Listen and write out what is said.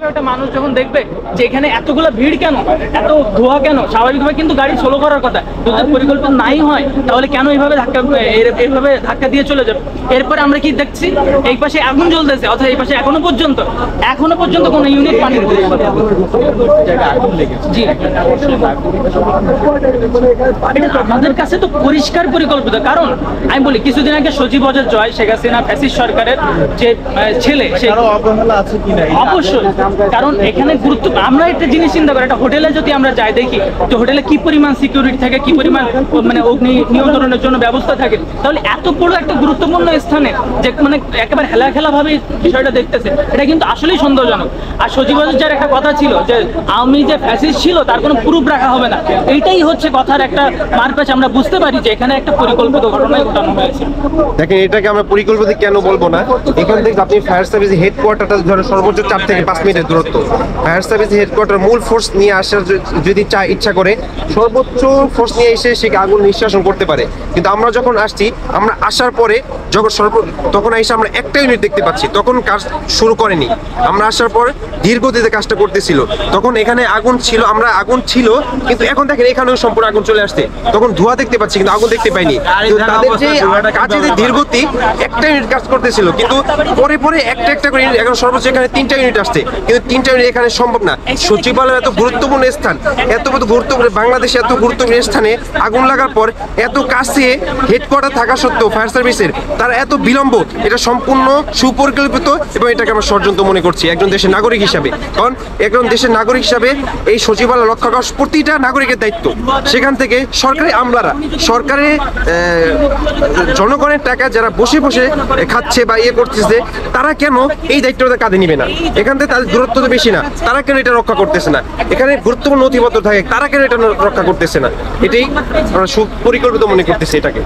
একটা মানুষ যখন দেখবে যে এখানে এতগুলো ভিড় কেন, এত ধোঁয়া কেন, স্বাভাবিকভাবে কিন্তু গাড়ি স্লো করার কথা। যদি পরিকল্পনা নাই হয় তাহলে কেন এইভাবে ধাক্কা দিয়ে চলে যাবে? এরপরে আমরা কি দেখছি, এই পাশে আগুন জ্বলতেছে, অথবা এই পাশে এখনো পর্যন্ত কোনো ইউনিট পানি জি আমাদের কাছে তো পরিষ্কার পরিকল্পিত। কারণ আমি বলি, কিছুদিন আগে সজীব ওয়াজেদ জয়, শেখ হাসিনা ফ্যাসিস্ট সরকারের যে ছেলে, সে অবশ্যই। কারণ এখানে গুরুত্ব, আমরা একটা জিনিস চিন্তা করি, একটা হোটেলে যদি আমরা যাই দেখি তো হোটেলে কি পরিমাণ সিকিউরিটি থাকে, কি পরিমাণ মানে অগ্নি নিয়ন্ত্রণের জন্য ব্যবস্থা থাকে, তাহলে এত বড় একটা গুরুত্বপূর্ণ স্থানে যে মানে একেবারে হেলা ভাবে বিষয়টা দেখতেছে, এটা কিন্তু আসলেই সন্দেহজনক। আর সজীব ওয়াজেদ জয়ের একটা কথা ছিল যে আওয়ামী যে ফ্যাসিস্ট ছিল তার কোনো প্রুফ রাখা হবে না। এইটাই হচ্ছে কথার একটা মারপ্যাচ। আমরা বুঝতে পারি যে এখানে একটা পরিকল্পিত ঘটনায় ঘটানো হয়েছে। দেখেন, এটাকে আমরা পরিকল্পিত কেন বলবো না, এখান থেকে আপনি ফায়ার সার্ভিস হেডকোয়ার্টারটা ধরেন সর্বোচ্চ 4 থেকে 5 মিনিটের দূরত্ব। ফায়ার সার্ভিস হেডকোয়ার্টার মূল ফোর্স নিয়ে আসার যদি ইচ্ছা করে, সর্বোচ্চ ফোর্স নিয়ে এসে সে আগুন নিষ্কাশন করতে পারে। কিন্তু আমরা যখন আসছি, আমরা আসার পরে তখন এসে আমরা একটা ইউনিট দেখতে পাচ্ছি, তখন কাজ শুরু করেনি। আমরা আসার পর ধীরগতিতে কাজটা করতেছিল, তখন এখানে আগুন ছিল কিন্তু এখন দেখেন এখানেও সম্পূর্ণ আগুন চলে আসছে। তখন ধোঁয়া দেখতে পাচ্ছি কিন্তু আগুন দেখতে পাইনি। তাদের যে কাজে যে ধীরগতি, একটা ইউনিট কাজ করতেছিল কিন্তু পরে একটা করে ইউনিট, এখন সর্বোচ্চ এখানে 3টা ইউনিট আসছে, কিন্তু 3টা ইউনিট এখানে সম্ভব না। সচিবালয় এত গুরুত্বপূর্ণ স্থান, বাংলাদেশে এত গুরুত্বপূর্ণ স্থানে আগুন লাগার পর এত কাছে হেডকোয়ার্টার থাকা সত্ত্বেও ফায়ার সার্ভিসের তারা এত বিলম্ব, এটা সম্পূর্ণ সুপরিকল্পিত এবং এটাকে আমরা ষড়যন্ত্র মনে করছি একজন দেশের নাগরিক হিসাবে। কারণ একজন দেশের নাগরিক হিসাবে এই সচিবালয় রক্ষা করা প্রতিটা নাগরিকের দায়িত্ব। সেখান থেকে সরকারি আমলারা, সরকারের জনগণের টাকা যারা বসে খাচ্ছে বা করতেছে, তারা কেন এই দায়িত্বটা কাঁধে নিবে না? এখান থেকে তাদের দূরত্ব তো বেশি না, তারা কেন এটা রক্ষা করতেছে না? এখানে গুরুত্বপূর্ণ নথিপত্র থাকে, তারা কেন এটা রক্ষা করতেছে না? এটাই আমরা সুপরিকল্পিত মনে করতেছি এটাকে।